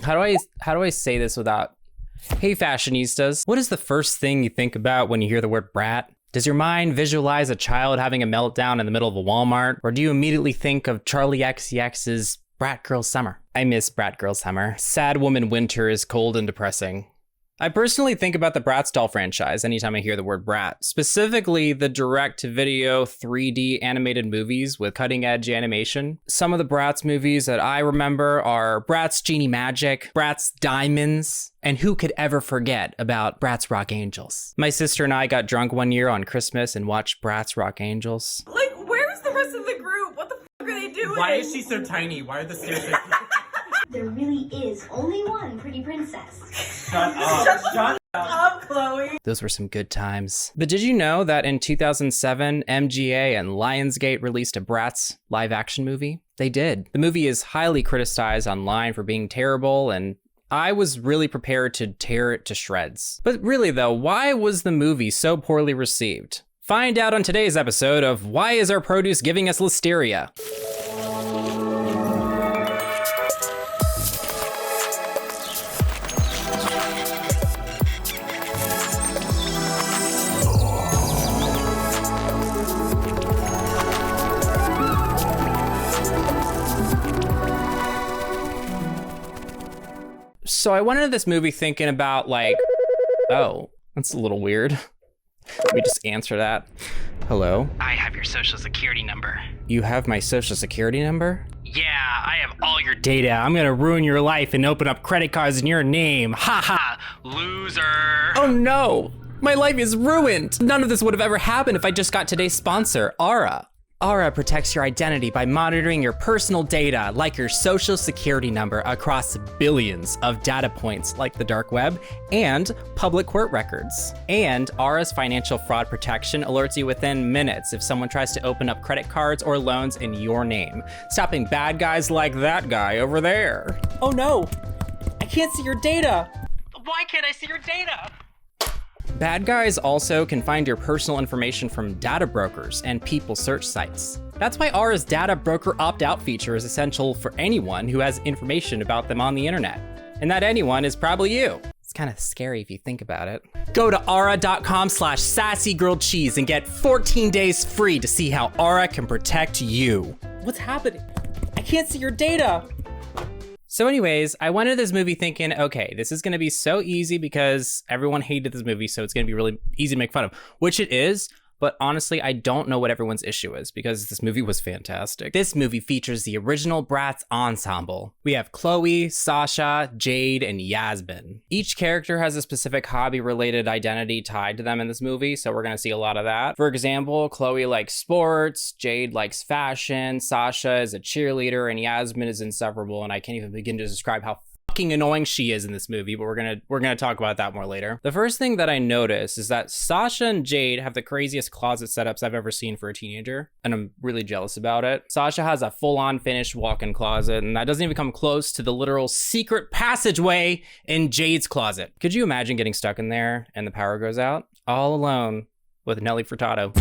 How do I say this without, hey fashionistas, what is the first thing you think about when you hear the word brat? Does your mind visualize a child having a meltdown in the middle of a Walmart? Or do you immediately think of Charlie XCX's Brat Girl Summer? I miss Brat Girl Summer. Sad woman winter is cold and depressing. I personally think about the Bratz doll franchise anytime I hear the word brat, specifically the direct-to-video 3D animated movies with cutting-edge animation. Some of the Bratz movies that I remember are Bratz Genie Magic, Bratz Diamonds, and who could ever forget about Bratz Rock Angels? My sister and I got drunk one year on Christmas and watched Bratz Rock Angels. Like, where's the rest of the group? What the fuck are they doing? Why is she so tiny? Why are the stairs so There really is only one pretty princess. Shut up. Shut up, Chloe. Those were some good times. But did you know that in 2007, MGA and Lionsgate released a Bratz live action movie? They did. The movie is highly criticized online for being terrible, and I was really prepared to tear it to shreds. But really though, why was the movie so poorly received? Find out on today's episode of Why Is Our Produce Giving Us Listeria? So I went into this movie thinking about like, oh, that's a little weird. Let me just answer that. Hello? I have your social security number. You have my social security number? Yeah, I have all your Data, I'm gonna ruin your life and open up credit cards in your name. Ha ha! loser. Oh no! My life is ruined! None of this would have ever happened if I just got today's sponsor, Aura. Aura protects your identity by monitoring your personal data, like your social security number, across billions of data points like the dark web and public court records. And Aura's financial fraud protection alerts you within minutes if someone tries to open up credit cards or loans in your name, stopping bad guys like that guy over there. Oh no, I can't see your data. Why can't I see your data? Bad guys also can find your personal information from data brokers and people search sites. That's why Aura's data broker opt-out feature is essential for anyone who has information about them on the internet. And that anyone is probably you. It's kind of scary if you think about it. Go to aura.com/sassygrilledcheese and get 14 days free to see how Aura can protect you. What's happening? I can't see your data. So anyways, I went into this movie thinking, okay, this is gonna be so easy because everyone hated this movie, so it's gonna be really easy to make fun of, which it is, but honestly, I don't know what everyone's issue is because this movie was fantastic. This movie features the original Bratz ensemble. We have Chloe, Sasha, Jade, and Yasmin. Each character has a specific hobby-related identity tied to them in this movie, so we're gonna see a lot of that. For example, Chloe likes sports, Jade likes fashion, Sasha is a cheerleader, and Yasmin is insufferable, and I can't even begin to describe how fucking annoying she is in this movie, but we're gonna talk about that more later. The first thing that I noticed is that Sasha and Jade have the craziest closet setups I've ever seen for a teenager, and I'm really jealous about it. Sasha has a full-on finished walk-in closet, and that doesn't even come close to the literal secret passageway in Jade's closet. Could you imagine getting stuck in there and the power goes out? All alone with Nelly Furtado.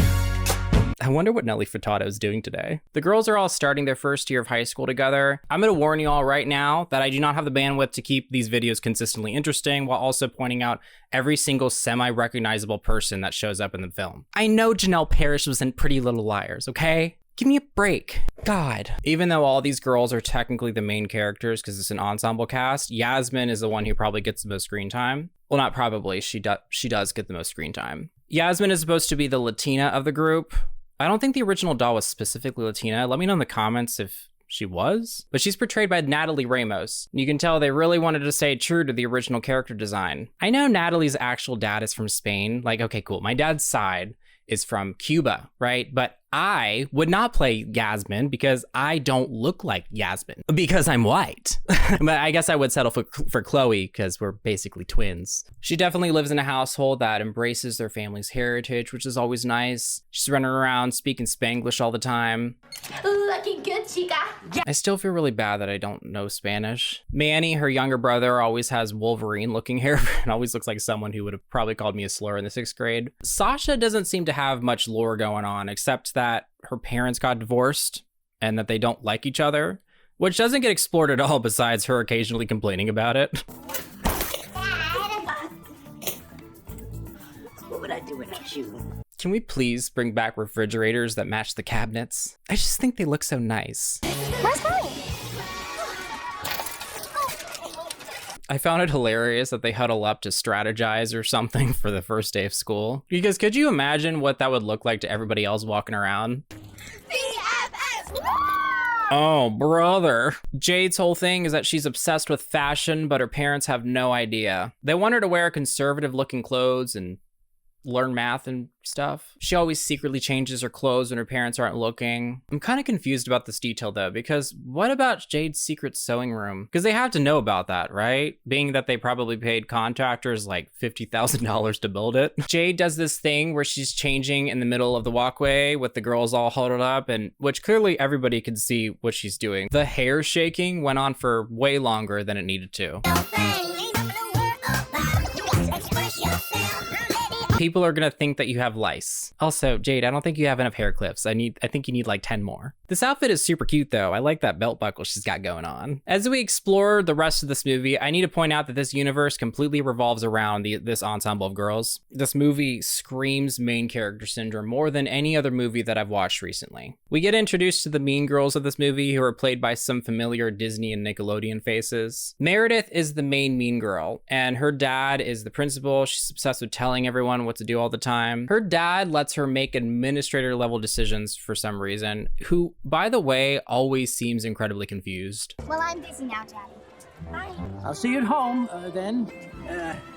I wonder what Nelly Furtado is doing today. The girls are all starting their first year of high school together. I'm gonna warn you all right now that I do not have the bandwidth to keep these videos consistently interesting while also pointing out every single semi-recognizable person that shows up in the film. I know Janelle Parrish was in Pretty Little Liars, okay? Give me a break. God. Even though all these girls are technically the main characters because it's an ensemble cast, Yasmin is the one who probably gets the most screen time. Well, not probably, she does get the most screen time. Yasmin is supposed to be the Latina of the group. I don't think the original doll was specifically Latina. Let me know in the comments if she was. But she's portrayed by Natalie Ramos. You can tell they really wanted to stay true to the original character design. I know Natalie's actual dad is from Spain. Like, okay, cool. My dad's side is from Cuba, right? But I would not play Yasmin because I don't look like Yasmin because I'm white. But I guess I would settle for Chloe because we're basically twins. She definitely lives in a household that embraces their family's heritage, which is always nice. She's running around speaking Spanglish all the time. Looking good, chica. I still feel really bad that I don't know Spanish. Manny, her younger brother, always has Wolverine-looking hair and always looks like someone who would have probably called me a slur in the 6th grade. Sasha doesn't seem to have much lore going on, except that her parents got divorced and that they don't like each other. which doesn't get explored at all besides her occasionally complaining about it. What would I do without you? Can we please bring back refrigerators that match the cabinets? I just think they look so nice. Where's Chloe? I found it hilarious that they huddle up to strategize or something for the first day of school. Because could you imagine what that would look like to everybody else walking around? Oh, brother. Jade's whole thing is that she's obsessed with fashion, but her parents have no idea. They want her to wear conservative looking clothes and learn math and stuff. She always secretly changes her clothes when her parents aren't looking. I'm kind of confused about this detail though, because what about Jade's secret sewing room? Because they have to know about that, right? Being that they probably paid contractors like $50,000 to build it. Jade does this thing where she's changing in the middle of the walkway with the girls all huddled up, and which clearly everybody could see what she's doing. The hair shaking went on for way longer than it needed to. People are gonna think that you have lice. Also, Jade, I don't think you have enough hair clips. I think you need like 10 more. This outfit is super cute though. I like that belt buckle she's got going on. As we explore the rest of this movie, I need to point out that this universe completely revolves around this ensemble of girls. This movie screams main character syndrome more than any other movie that I've watched recently. We get introduced to the mean girls of this movie, who are played by some familiar Disney and Nickelodeon faces. Meredith is the main mean girl, and her dad is the principal. She's obsessed with telling everyone what to do all the time. Her dad lets her make administrator level decisions for some reason, who, by the way, always seems incredibly confused. Well, I'm busy now, Daddy. Bye. I'll see you at home, then.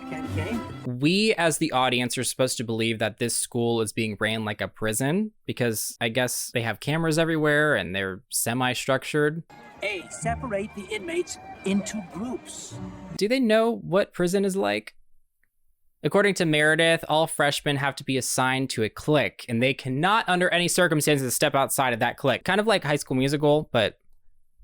Candy cane? We, as the audience, are supposed to believe that this school is being ran like a prison, because I guess they have cameras everywhere and they're semi-structured. A, separate the inmates into groups. Do they know what prison is like? According to Meredith, all freshmen have to be assigned to a clique, and they cannot, under any circumstances, step outside of that clique. Kind of like High School Musical, but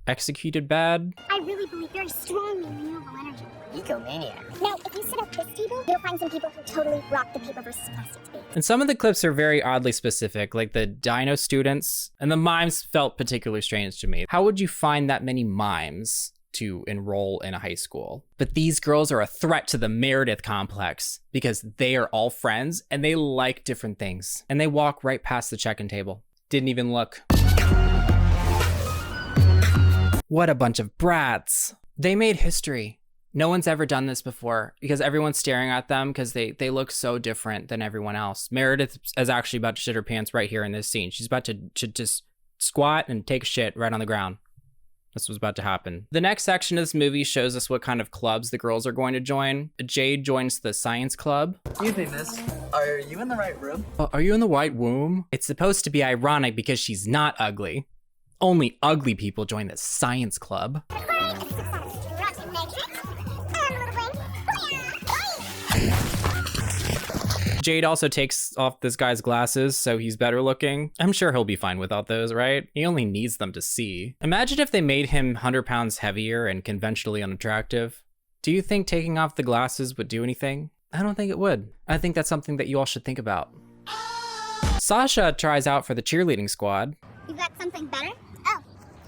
executed bad. I really believe very strongly in renewable energy. Ecomaniac. Now, if you sit at this table, you'll find some people who totally rock the paper versus plastic debate. And some of the clips are very oddly specific, like the dino students, and the mimes felt particularly strange to me. How would you find that many mimes to enroll in a high school? But these girls are a threat to the Meredith complex because they are all friends and they like different things. And they walk right past the check-in table. Didn't even look. What a bunch of brats. They made history. No one's ever done this before because everyone's staring at them because they look so different than everyone else. Meredith is actually about to shit her pants right here in this scene. She's about to just squat and take a shit right on the ground. This was about to happen. The next section of this movie shows us what kind of clubs the girls are going to join. Jade joins the science club. Excuse me, miss. Are you in the right room? Are you in the right womb? It's supposed to be ironic because she's not ugly. Only ugly people join the science club. Jade also takes off this guy's glasses so he's better looking. I'm sure he'll be fine without those, right? He only needs them to see. Imagine if they made him 100 pounds heavier and conventionally unattractive. Do you think taking off the glasses would do anything? I don't think it would. I think that's something that you all should think about. Sasha tries out for the cheerleading squad. You got something better? Oh,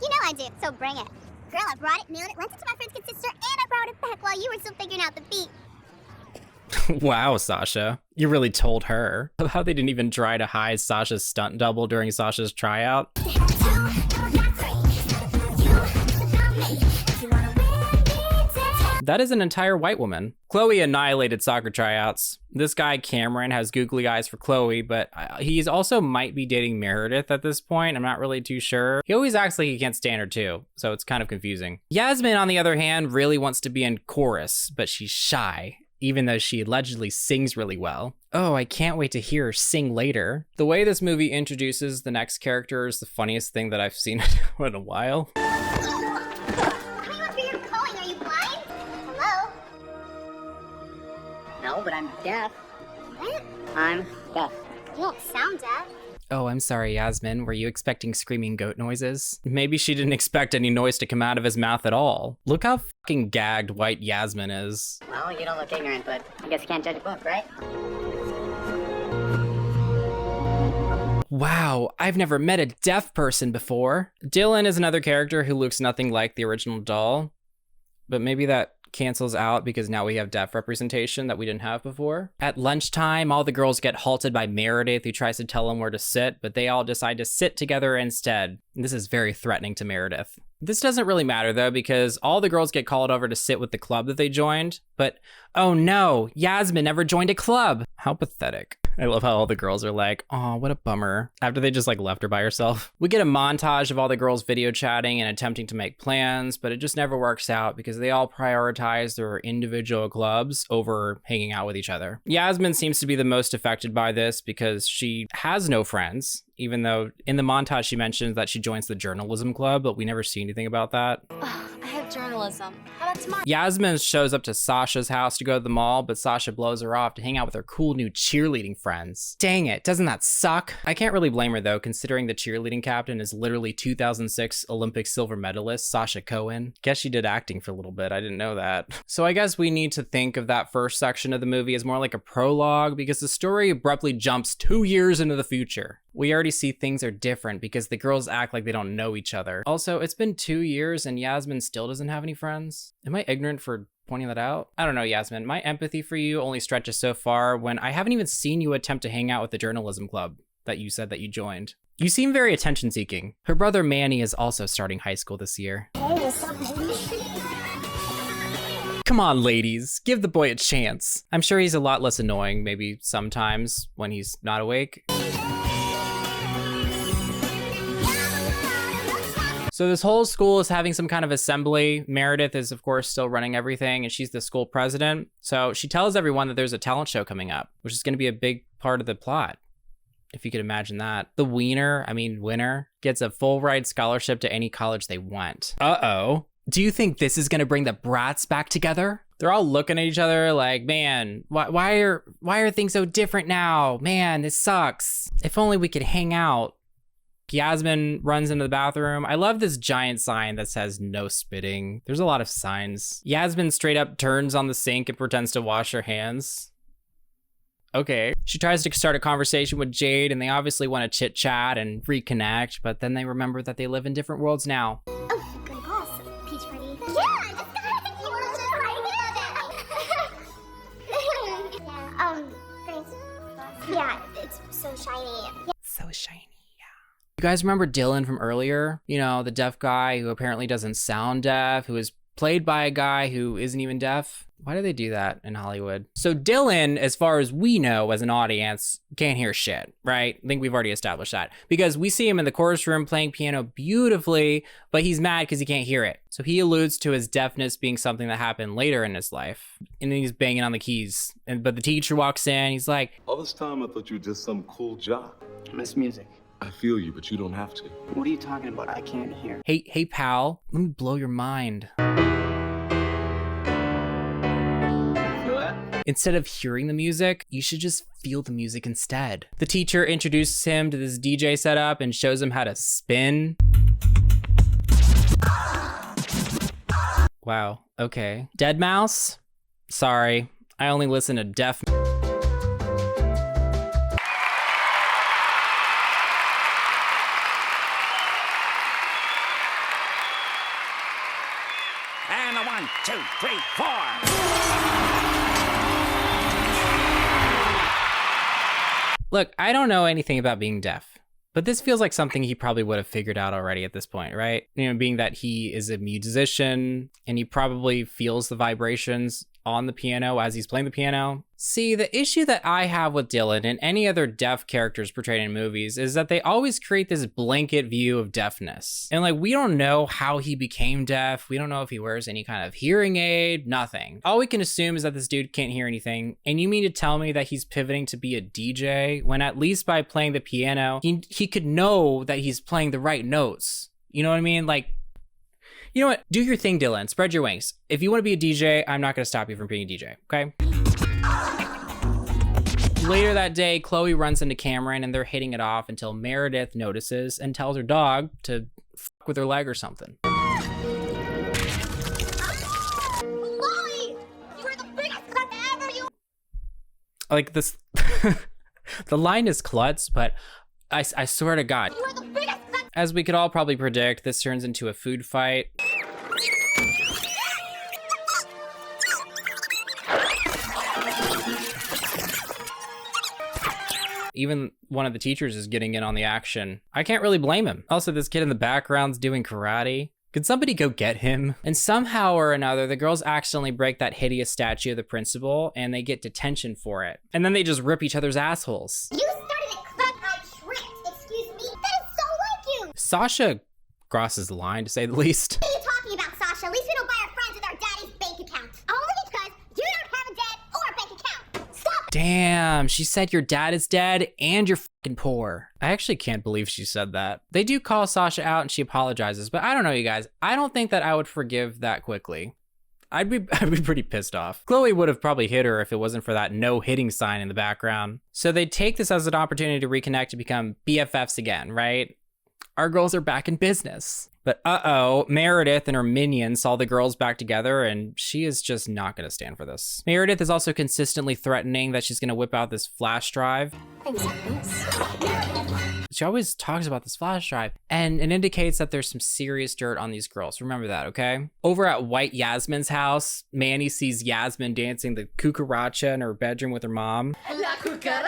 you know I do, so bring it. Girl, I brought it, nailed it, lent it to my friend's kid sister, and I brought it back while you were still figuring out the beat. Wow, Sasha. You really told her. How they didn't even try to hide Sasha's stunt double during Sasha's tryout. That is an entire white woman. Chloe annihilated soccer tryouts. This guy, Cameron, has googly eyes for Chloe, but he's also might be dating Meredith at this point. I'm not really too sure. He always acts like he can't stand her too, so it's kind of confusing. Yasmin, on the other hand, really wants to be in chorus, but she's shy, even though she allegedly sings really well. Oh, I can't wait to hear her sing later. The way this movie introduces the next character is the funniest thing that I've seen in a while. No, but I'm deaf. What? I'm deaf. You don't sound deaf. Oh, I'm sorry, Yasmin. Were you expecting screaming goat noises? Maybe she didn't expect any noise to come out of his mouth at all. Look how fucking gagged white Yasmin is. Well, you don't look ignorant, but I guess you can't judge a book, right? Wow, I've never met a deaf person before. Dylan is another character who looks nothing like the original doll, but maybe that cancels out because now we have deaf representation that we didn't have before. At lunchtime, all the girls get halted by Meredith, who tries to tell them where to sit, but they all decide to sit together instead. This is very threatening to Meredith. This doesn't really matter though, because all the girls get called over to sit with the club that they joined, but oh no, Yasmin never joined a club. How pathetic. I love how all the girls are like, oh, what a bummer, after they just like left her by herself. We get a montage of all the girls video chatting and attempting to make plans, but it just never works out because they all prioritize their individual clubs over hanging out with each other. Yasmin seems to be the most affected by this because she has no friends, even though in the montage she mentions that she joins the journalism club, but we never see anything about that. Ugh, I have journalism. How about tomorrow? Yasmin shows up to Sasha's house to go to the mall, but Sasha blows her off to hang out with her cool new cheerleading friends. Dang it, doesn't that suck? I can't really blame her though, considering the cheerleading captain is literally 2006 Olympic silver medalist Sasha Cohen. Guess she did acting for a little bit, I didn't know that. So I guess we need to think of that first section of the movie as more like a prologue because the story abruptly jumps 2 years into the future. We already see things are different because the girls act like they don't know each other. Also, it's been 2 years and Yasmin still doesn't have any friends. Am I ignorant for pointing that out? I don't know, Yasmin. My empathy for you only stretches so far when I haven't even seen you attempt to hang out with the journalism club that you said that you joined. You seem very attention-seeking. Her brother Manny is also starting high school this year. Come on, ladies, give the boy a chance. I'm sure he's a lot less annoying, maybe sometimes when he's not awake. So this whole school is having some kind of assembly. Meredith is, of course, still running everything, and she's the school president. So she tells everyone that there's a talent show coming up, which is going to be a big part of the plot, if you could imagine that. The winner, gets a full ride scholarship to any college they want. Uh-oh. Do you think this is going to bring the Bratz back together? They're all looking at each other like, man, why are things so different now? Man, this sucks. If only we could hang out. Yasmin runs into the bathroom. I love this giant sign that says no spitting. There's a lot of signs. Yasmin straight up turns on the sink and pretends to wash her hands. Okay. She tries to start a conversation with Jade and they obviously want to chit chat and reconnect, but then they remember that they live in different worlds now. Oh, good boss. Peach party. Yeah, I just got it. You want to try it? Thanks. Yeah, it's so shiny. Yeah. So shiny. You guys remember Dylan from earlier? You know, the deaf guy who apparently doesn't sound deaf, who is played by a guy who isn't even deaf? Why do they do that in Hollywood? So Dylan, as far as we know as an audience, can't hear shit, right? I think we've already established that. Because we see him in the chorus room playing piano beautifully, but he's mad because he can't hear it. So he alludes to his deafness being something that happened later in his life. And then he's banging on the keys. But the teacher walks in, he's like, all this time I thought you were just some cool jock. I miss music. I feel you, but you don't have to. What are you talking about? I can't hear. Hey pal, let me blow your mind. Instead of hearing the music, you should just feel the music instead. The teacher introduces him to this DJ setup and shows him how to spin. Wow, okay. Deadmau5? Sorry, I only listen to deaf. And a 1, 2, 3, 4. Look, I don't know anything about being deaf, but this feels like something he probably would have figured out already at this point, right? You know, being that he is a musician and he probably feels the vibrations on the piano as he's playing the piano. See, the issue that I have with Dylan and any other deaf characters portrayed in movies is that they always create this blanket view of deafness. And like, we don't know how he became deaf. We don't know if he wears any kind of hearing aid, nothing. All we can assume is that this dude can't hear anything. And you mean to tell me that he's pivoting to be a DJ when at least by playing the piano, he could know that he's playing the right notes. You know what I mean? Like, you know what? Do your thing, Dylan. Spread your wings. If you want to be a DJ, I'm not going to stop you from being a DJ, okay? Later that day, Chloe runs into Cameron and they're hitting it off until Meredith notices and tells her dog to fuck with her leg or something. Chloe! You are the biggest slut ever, you... Like this, the line is klutz, but I swear to God. You are the biggest cunt. As we could all probably predict, this turns into a food fight. Even one of the teachers is getting in on the action. I can't really blame him. Also, this kid in the background's doing karate. Could somebody go get him? And somehow or another, the girls accidentally break that hideous statue of the principal and they get detention for it. And then they just rip each other's assholes. You started it, cunt. I tripped. Excuse me? That is so like you. Sasha crosses the line, to say the least. What are you talking about, Sasha? At least we don't buy our friends with our daddy's bank account. Only because you don't have a dad or a bank account. Stop. Damn, she said your dad is dead and you're fucking poor. I actually can't believe she said that. They do call Sasha out and she apologizes, but I don't know, you guys. I don't think that I would forgive that quickly. I'd be pretty pissed off. Chloe would have probably hit her if it wasn't for that no hitting sign in the background. So they take this as an opportunity to reconnect to become BFFs again, right? Our girls are back in business. But uh-oh, Meredith and her minions saw the girls back together and she is just not gonna stand for this. Meredith is also consistently threatening that she's gonna whip out this flash drive. She always talks about this flash drive and it indicates that there's some serious dirt on these girls. Remember that, okay? Over at White Yasmin's house, Manny sees Yasmin dancing the cucaracha in her bedroom with her mom. La cucaracha,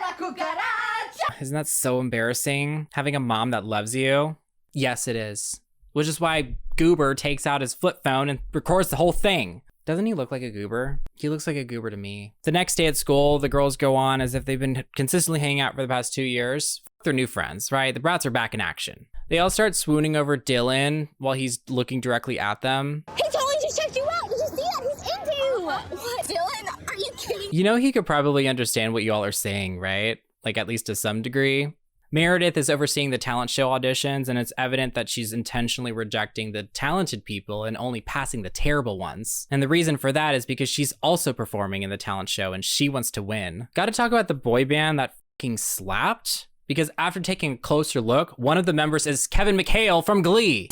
la cucaracha. Isn't that so embarrassing? Having a mom that loves you? Yes, it is. Which is why Goober takes out his flip phone and records the whole thing. Doesn't he look like a goober? He looks like a goober to me. The next day at school, the girls go on as if they've been consistently hanging out for the past 2 years. They're new friends, right? The Bratz are back in action. They all start swooning over Dylan while he's looking directly at them. He totally just checked you out. Did you see that? He's into you. What? Dylan, are you kidding? You know he could probably understand what you all are saying, right? Like at least to some degree. Meredith is overseeing the talent show auditions, and it's evident that she's intentionally rejecting the talented people and only passing the terrible ones. And the reason for that is because she's also performing in the talent show and she wants to win. Gotta talk about the boy band that fucking slapped? Because after taking a closer look, one of the members is Kevin McHale from Glee.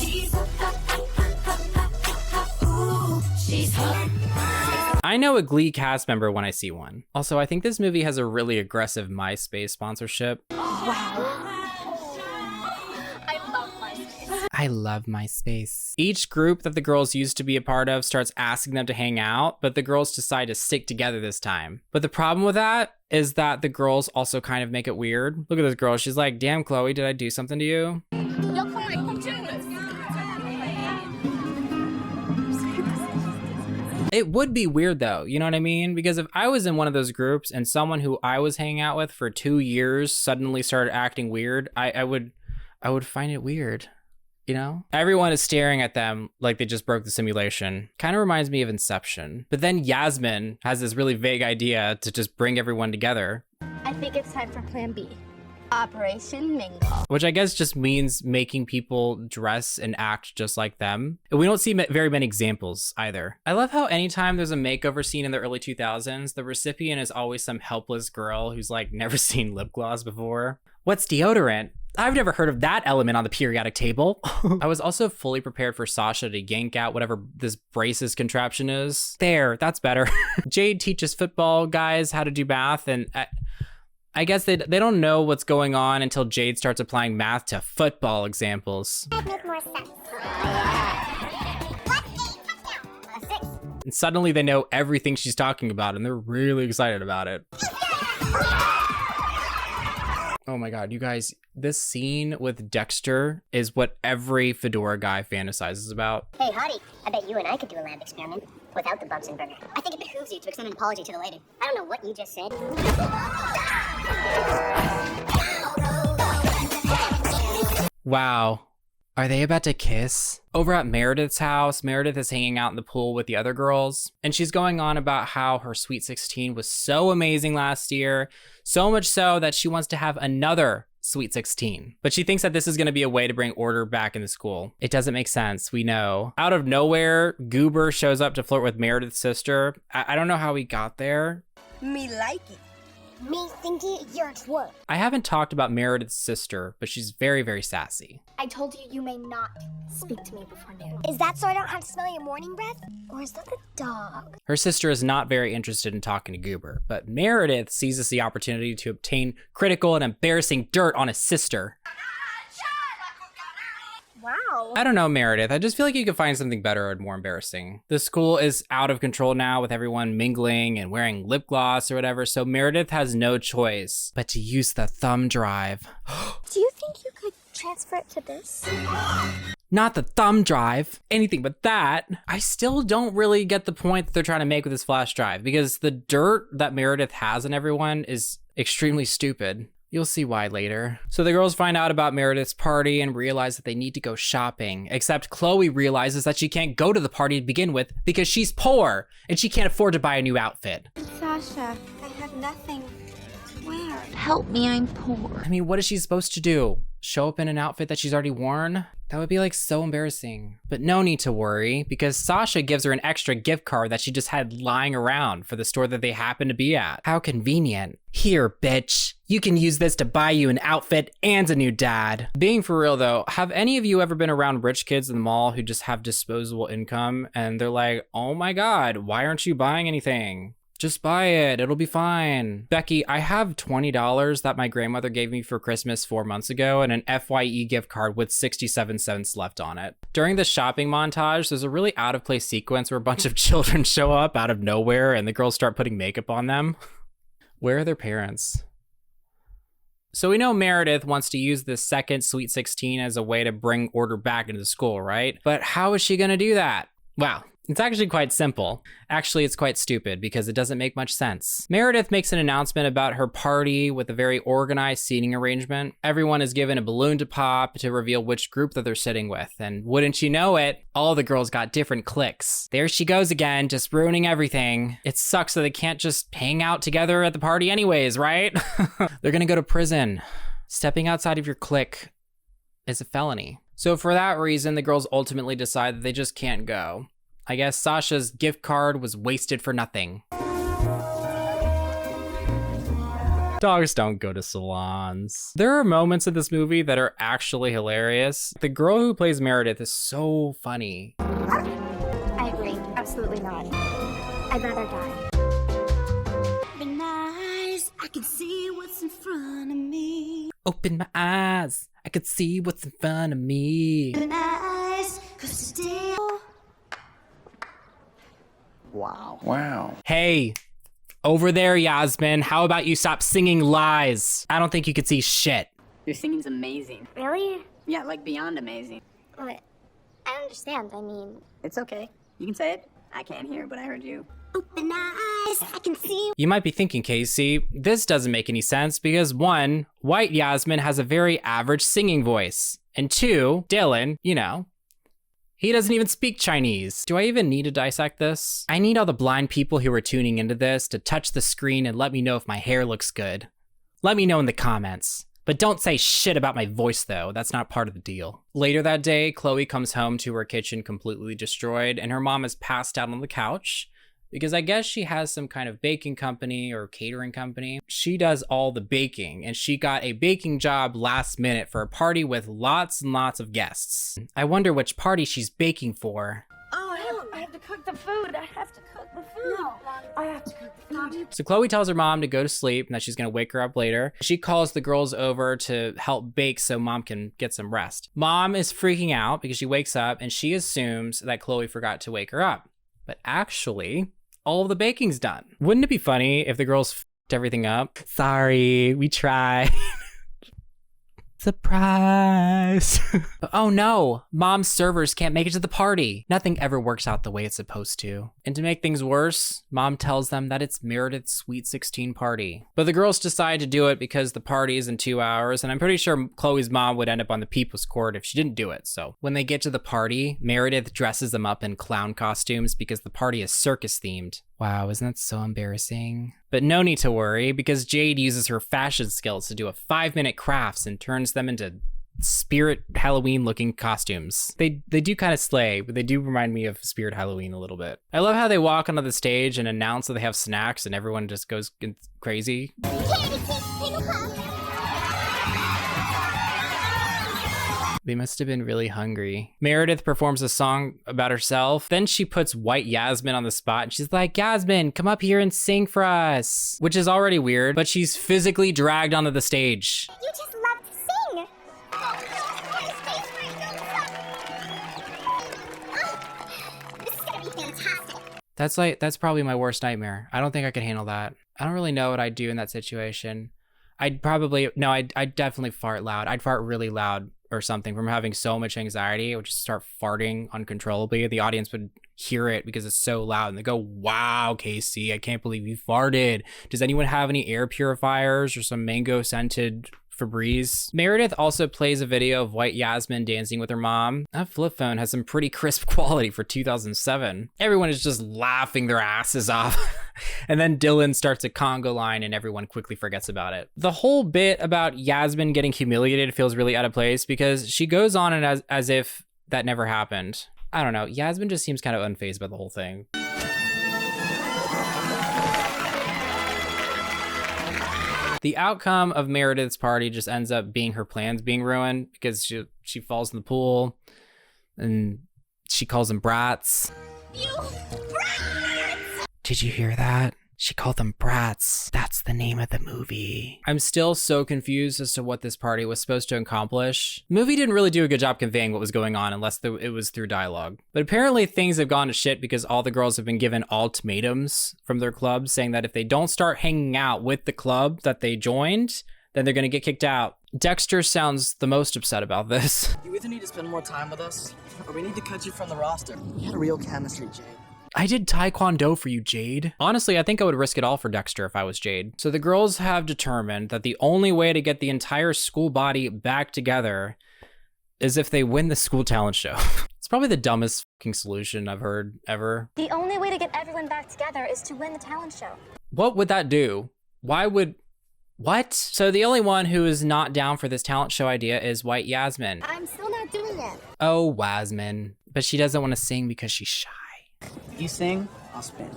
I know a Glee cast member when I see one. Also, I think this movie has a really aggressive MySpace sponsorship. I love MySpace. Each group that the girls used to be a part of starts asking them to hang out, but the girls decide to stick together this time. But the problem with that is that the girls also kind of make it weird. Look at this girl. She's like, damn, Chloe, did I do something to you? Yo, Chloe, come do this. It would be weird though, you know what I mean? Because if I was in one of those groups and someone who I was hanging out with for 2 years suddenly started acting weird, I would find it weird. You know? Everyone is staring at them like they just broke the simulation. Kind of reminds me of Inception. But then Yasmin has this really vague idea to just bring everyone together. I think it's time for Plan B. Operation Mingle. Which I guess just means making people dress and act just like them. And we don't see very many examples either. I love how anytime there's a makeover scene in the early 2000s, the recipient is always some helpless girl who's like never seen lip gloss before. What's deodorant? I've never heard of that element on the periodic table. I was also fully prepared for Sasha to yank out whatever this braces contraption is. There, that's better. Jade teaches football guys how to do math, and I guess they don't know what's going on until Jade starts applying math to football examples. That makes more sense. And suddenly they know everything she's talking about, and they're really excited about it. Oh my God, you guys, this scene with Dexter is what every Fedora guy fantasizes about. Hey, Hottie, I bet you and I could do a lab experiment without the Bunsen burner. I think it behooves you to extend an apology to the lady. I don't know what you just said. Wow. Are they about to kiss? Over at Meredith's house, Meredith is hanging out in the pool with the other girls, and she's going on about how her Sweet 16 was so amazing last year, so much so that she wants to have another Sweet 16. But she thinks that this is gonna be a way to bring order back in the school. It doesn't make sense, we know. Out of nowhere, Goober shows up to flirt with Meredith's sister. I don't know how he got there. Me like it. Me thinking you're a twerp. I haven't talked about Meredith's sister, but she's very, very sassy. I told you you may not speak to me before noon. Is that so I don't have to smell your morning breath? Or is that the dog? Her sister is not very interested in talking to Goober, but Meredith seizes the opportunity to obtain critical and embarrassing dirt on his sister. Wow. I don't know, Meredith. I just feel like you could find something better and more embarrassing. The school is out of control now with everyone mingling and wearing lip gloss or whatever, so Meredith has no choice but to use the thumb drive. Do you think you could transfer it to this? Not the thumb drive, anything but that. I still don't really get the point that they're trying to make with this flash drive because the dirt that Meredith has on everyone is extremely stupid. You'll see why later. So the girls find out about Meredith's party and realize that they need to go shopping, except Chloe realizes that she can't go to the party to begin with because she's poor and she can't afford to buy a new outfit. Sasha, I have nothing to wear. Help me, I'm poor. I mean, what is she supposed to do? Show up in an outfit that she's already worn? That would be like so embarrassing. But no need to worry because Sasha gives her an extra gift card that she just had lying around for the store that they happen to be at. How convenient. Here, bitch. You can use this to buy you an outfit and a new dad. Being for real though, have any of you ever been around rich kids in the mall who just have disposable income and they're like, oh my God, why aren't you buying anything? Just buy it, it'll be fine. Becky, I have $20 that my grandmother gave me for Christmas 4 months ago and an FYE gift card with 67 cents left on it. During the shopping montage, there's a really out of place sequence where a bunch of children show up out of nowhere and the girls start putting makeup on them. Where are their parents? So we know Meredith wants to use the second Sweet 16 as a way to bring order back into the school, right? But how is she gonna do that? Well, it's actually quite simple. Actually, it's quite stupid because it doesn't make much sense. Meredith makes an announcement about her party with a very organized seating arrangement. Everyone is given a balloon to pop to reveal which group that they're sitting with. And wouldn't you know it, all the girls got different cliques. There she goes again, just ruining everything. It sucks that they can't just hang out together at the party anyways, right? They're gonna go to prison. Stepping outside of your clique is a felony. So for that reason, the girls ultimately decide that they just can't go. I guess Sasha's gift card was wasted for nothing. Dogs don't go to salons. There are moments in this movie that are actually hilarious. The girl who plays Meredith is so funny. I agree. Absolutely not. I'd rather die. Open my eyes, I can see what's in front of me. Open my eyes, I could see what's in front of me. Open my eyes, 'cause today. Wow. Hey, over there, Yasmin, how about you stop singing lies? I don't think you could see shit. Your singing's amazing. Really? Yeah, like beyond amazing. But I understand. I mean, It's okay. You can say it. I can't hear, but I heard you. open my eyes, I can see. You might be thinking, Casey, this doesn't make any sense because 1, white Yasmin has a very average singing voice. And 2, Dylan, you know, he doesn't even speak Chinese. Do I even need to dissect this? I need all the blind people who are tuning into this to touch the screen and let me know if my hair looks good. Let me know in the comments. But don't say shit about my voice though, that's not part of the deal. Later that day, Chloe comes home to her kitchen completely destroyed and her mom is passed out on the couch because I guess she has some kind of baking company or catering company. She does all the baking and she got a baking job last minute for a party with lots and lots of guests. I wonder which party she's baking for. Oh, hell, I have to cook the food. I have to cook the food. No, I have to cook the food. So Chloe tells her mom to go to sleep and that she's gonna wake her up later. She calls the girls over to help bake so mom can get some rest. Mom is freaking out because she wakes up and she assumes that Chloe forgot to wake her up. But actually, all of the baking's done. Wouldn't it be funny if the girls f***ed everything up? Sorry, we tried. Surprise. Oh no, mom's servers can't make it to the party. Nothing ever works out the way it's supposed to. And to make things worse, mom tells them that it's Meredith's Sweet 16 party. But the girls decide to do it because the party is in 2 hours, and I'm pretty sure Chloe's mom would end up on the people's court if she didn't do it. So when they get to the party, Meredith dresses them up in clown costumes because the party is circus themed. Wow, isn't that so embarrassing? But no need to worry because Jade uses her fashion skills to do a 5-minute crafts and turns them into Spirit Halloween looking costumes. They do kind of slay, but they do remind me of Spirit Halloween a little bit. I love how they walk onto the stage and announce that they have snacks and everyone just goes crazy. They must have been really hungry. Meredith performs a song about herself. Then she puts white Yasmin on the spot and she's like, Yasmin, come up here and sing for us. Which is already weird, but she's physically dragged onto the stage. You just love to sing. This is gonna be fantastic. That's probably my worst nightmare. I don't think I could handle that. I don't really know what I'd do in that situation. I'd definitely fart loud. I'd fart really loud or something from having so much anxiety. I would just start farting uncontrollably. The audience would hear it because it's so loud and they go, wow, Casey, I can't believe you farted. Does anyone have any air purifiers or some mango scented Febreze? Meredith also plays a video of white Yasmin dancing with her mom. That flip phone has some pretty crisp quality for 2007. Everyone is just laughing their asses off. And then Dylan starts a conga line and everyone quickly forgets about it. The whole bit about Yasmin getting humiliated feels really out of place because she goes on and as if that never happened. I don't know. Yasmin just seems kind of unfazed by the whole thing. The outcome of Meredith's party just ends up being her plans being ruined because she falls in the pool and she calls them Bratz. You brats! Did you hear that? She called them Bratz. That's the name of the movie. I'm still so confused as to what this party was supposed to accomplish. The movie didn't really do a good job conveying what was going on unless it was through dialogue. But apparently things have gone to shit because all the girls have been given ultimatums from their clubs saying that if they don't start hanging out with the club that they joined, then they're gonna get kicked out. Dexter sounds the most upset about this. You either need to spend more time with us, or we need to cut you from the roster. We had a real chemistry, Jade. I did Taekwondo for you, Jade. Honestly, I think I would risk it all for Dexter if I was Jade. So the girls have determined that the only way to get the entire school body back together is if they win the school talent show. It's probably the dumbest fucking solution I've heard ever. The only way to get everyone back together is to win the talent show. What would that do? What? So the only one who is not down for this talent show idea is white Yasmin. I'm still not doing it. Oh, Yasmin. But she doesn't want to sing because she's shy. You sing, I'll spin.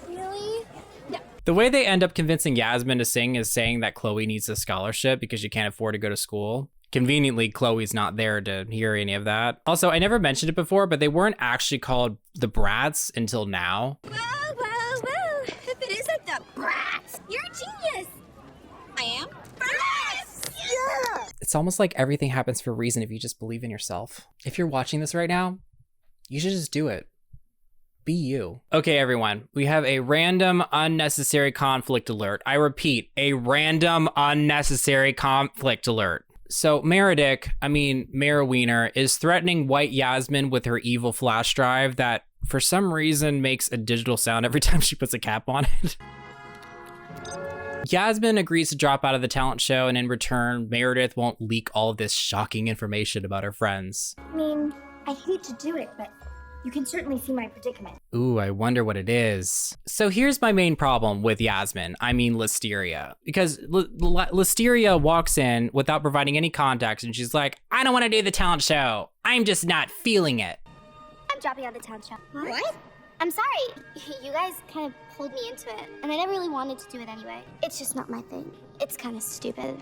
Really? Yeah. The way they end up convincing Yasmin to sing is saying that Chloe needs a scholarship because she can't afford to go to school. Conveniently, Chloe's not there to hear any of that. Also, I never mentioned it before, but they weren't actually called the Bratz until now. Whoa. If it isn't the Bratz, you're a genius. I am? Bratz! Yeah. It's almost like everything happens for a reason if you just believe in yourself. If you're watching this right now, you should just do it. Be you. Okay, everyone, we have a random unnecessary conflict alert. I repeat, a random unnecessary conflict alert. So Mara Wiener is threatening white Yasmin with her evil flash drive that for some reason makes a digital sound every time she puts a cap on it. Yasmin agrees to drop out of the talent show, and in return, Meredith won't leak all of this shocking information about her friends. I mean, I hate to do it, but you can certainly see my predicament. Ooh, I wonder what it is. So here's my main problem with Yasmin. Listeria. Because Listeria walks in without providing any context and she's like, I don't want to do the talent show. I'm just not feeling it. I'm dropping out of the talent show. What? I'm sorry. You guys kind of pulled me into it, and I never really wanted to do it anyway. It's just not my thing. It's kind of stupid.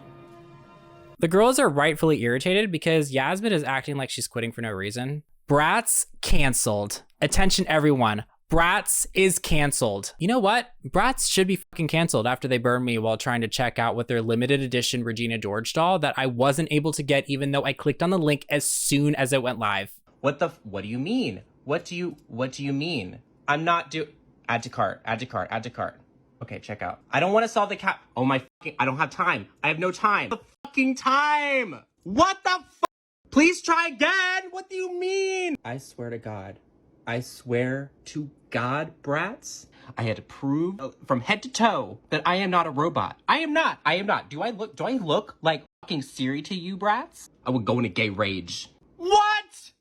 The girls are rightfully irritated because Yasmin is acting like she's quitting for no reason. Bratz canceled. Attention everyone. Bratz is canceled. You know what? Bratz should be fucking canceled after they burned me while trying to check out with their limited edition Regina George doll that I wasn't able to get even though I clicked on the link as soon as it went live. What do you mean? What do you mean? I'm not add to cart. Okay, check out. I don't want to solve the cap. Oh my fucking, I don't have time. I have no time. The fucking time. What the fuck? Please try again. What do you mean? I swear to God, Bratz, I had to prove from head to toe that I am not a robot. I am not. Do I look like fucking Siri to you, Bratz? I would go into gay rage. What?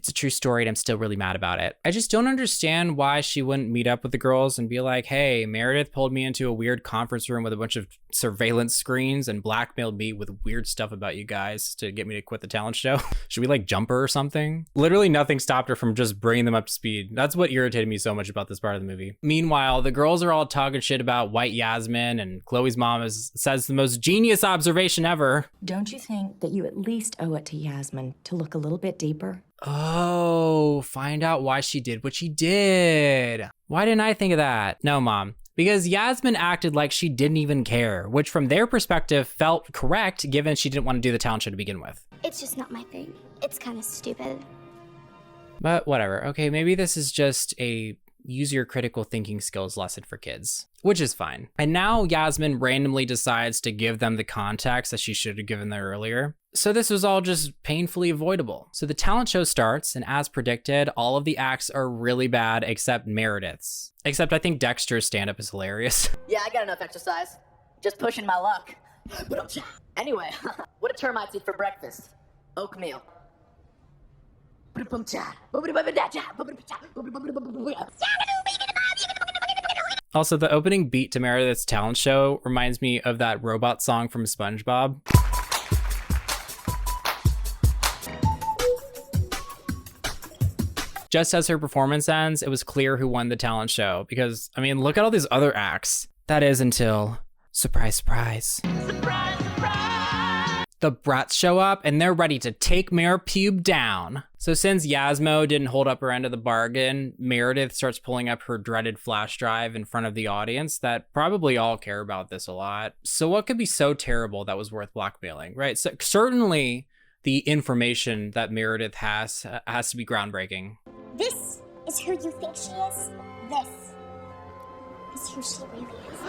It's a true story and I'm still really mad about it. I just don't understand why she wouldn't meet up with the girls and be like, hey, Meredith pulled me into a weird conference room with a bunch of surveillance screens and blackmailed me with weird stuff about you guys to get me to quit the talent show. Should we like jump her or something? Literally nothing stopped her from just bringing them up to speed. That's what irritated me so much about this part of the movie. Meanwhile, the girls are all talking shit about white Yasmin, and Chloe's mom says the most genius observation ever. Don't you think that you at least owe it to Yasmin to look a little bit deeper? Oh, find out why she did what she did. Why didn't I think of that? No, Mom. Because Yasmin acted like she didn't even care, which from their perspective felt correct given she didn't want to do the talent show to begin with. It's just not my thing. It's kind of stupid. But whatever. Okay, maybe this is just a use your critical thinking skills lesson for kids, which is fine. And now Yasmin randomly decides to give them the context that she should have given them earlier. So this was all just painfully avoidable. So the talent show starts, and as predicted, all of the acts are really bad except Meredith's. Except I think Dexter's stand-up is hilarious. Yeah, I got enough exercise. Just pushing my luck. Anyway, what do termites eat for breakfast? Oatmeal. Also, the opening beat to Meredith's talent show reminds me of that robot song from SpongeBob. Just as her performance ends, it was clear who won the talent show because, I mean, look at all these other acts. That is until, surprise, surprise. Surprise, surprise! The Bratz show up and they're ready to take Mayor Pube down. So since Yasmo didn't hold up her end of the bargain, Meredith starts pulling up her dreaded flash drive in front of the audience that probably all care about this a lot. So what could be so terrible that was worth blackmailing, right? So certainly the information that Meredith has to be groundbreaking. This is who you think she is. This is who she really is.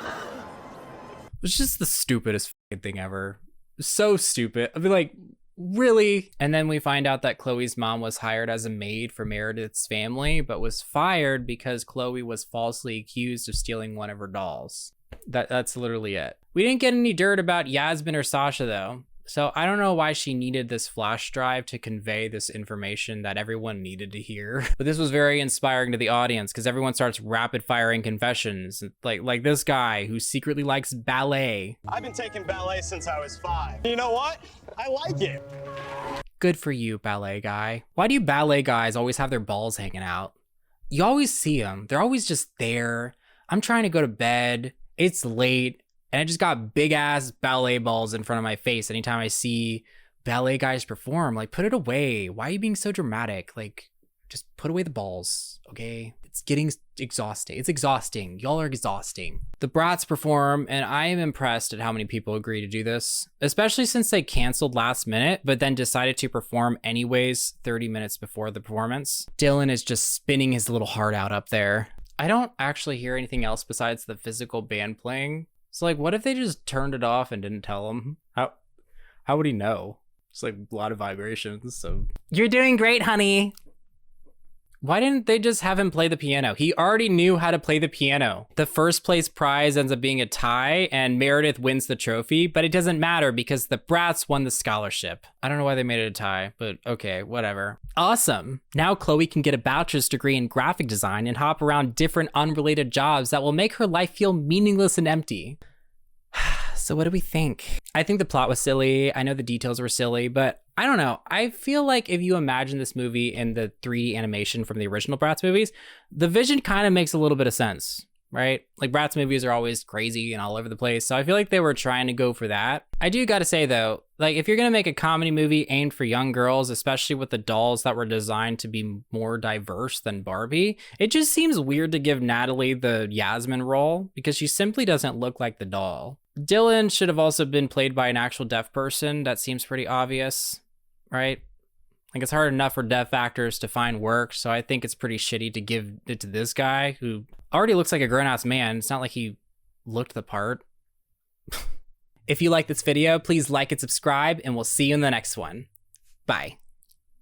It's just the stupidest thing ever. So stupid. I mean, like, really? And then we find out that Chloe's mom was hired as a maid for Meredith's family, but was fired because Chloe was falsely accused of stealing one of her dolls. That's literally it. We didn't get any dirt about Yasmin or Sasha though. So I don't know why she needed this flash drive to convey this information that everyone needed to hear. But this was very inspiring to the audience because everyone starts rapid firing confessions. Like this guy who secretly likes ballet. I've been taking ballet since I was 5. You know what? I like it. Good for you, ballet guy. Why do you ballet guys always have their balls hanging out? You always see them. They're always just there. I'm trying to go to bed. It's late. And I just got big ass ballet balls in front of my face anytime I see ballet guys perform. Like, put it away. Why are you being so dramatic? Like, just put away the balls, okay? It's getting exhausting. It's exhausting. Y'all are exhausting. The Bratz perform, and I am impressed at how many people agree to do this, especially since they canceled last minute, but then decided to perform anyways 30 minutes before the performance. Dylan is just spinning his little heart out up there. I don't actually hear anything else besides the physical band playing. So like, what if they just turned it off and didn't tell him? How would he know? It's like a lot of vibrations, so. You're doing great, honey. Why didn't they just have him play the piano? He already knew how to play the piano. The first place prize ends up being a tie and Meredith wins the trophy, but it doesn't matter because the Bratz won the scholarship. I don't know why they made it a tie, but okay, whatever. Awesome. Now Chloe can get a bachelor's degree in graphic design and hop around different unrelated jobs that will make her life feel meaningless and empty. So what do we think? I think the plot was silly. I know the details were silly, but I don't know. I feel like if you imagine this movie in the 3D animation from the original Bratz movies, the vision kind of makes a little bit of sense, right? Like Bratz movies are always crazy and all over the place. So I feel like they were trying to go for that. I do got to say though, like if you're going to make a comedy movie aimed for young girls, especially with the dolls that were designed to be more diverse than Barbie, it just seems weird to give Natalie the Yasmin role because she simply doesn't look like the doll. Dylan should have also been played by an actual deaf person. That seems pretty obvious, right? Like it's hard enough for deaf actors to find work, so I think it's pretty shitty to give it to this guy who already looks like a grown-ass man. It's not like he looked the part. If you like this video, please like and subscribe, and we'll see you in the next one. Bye.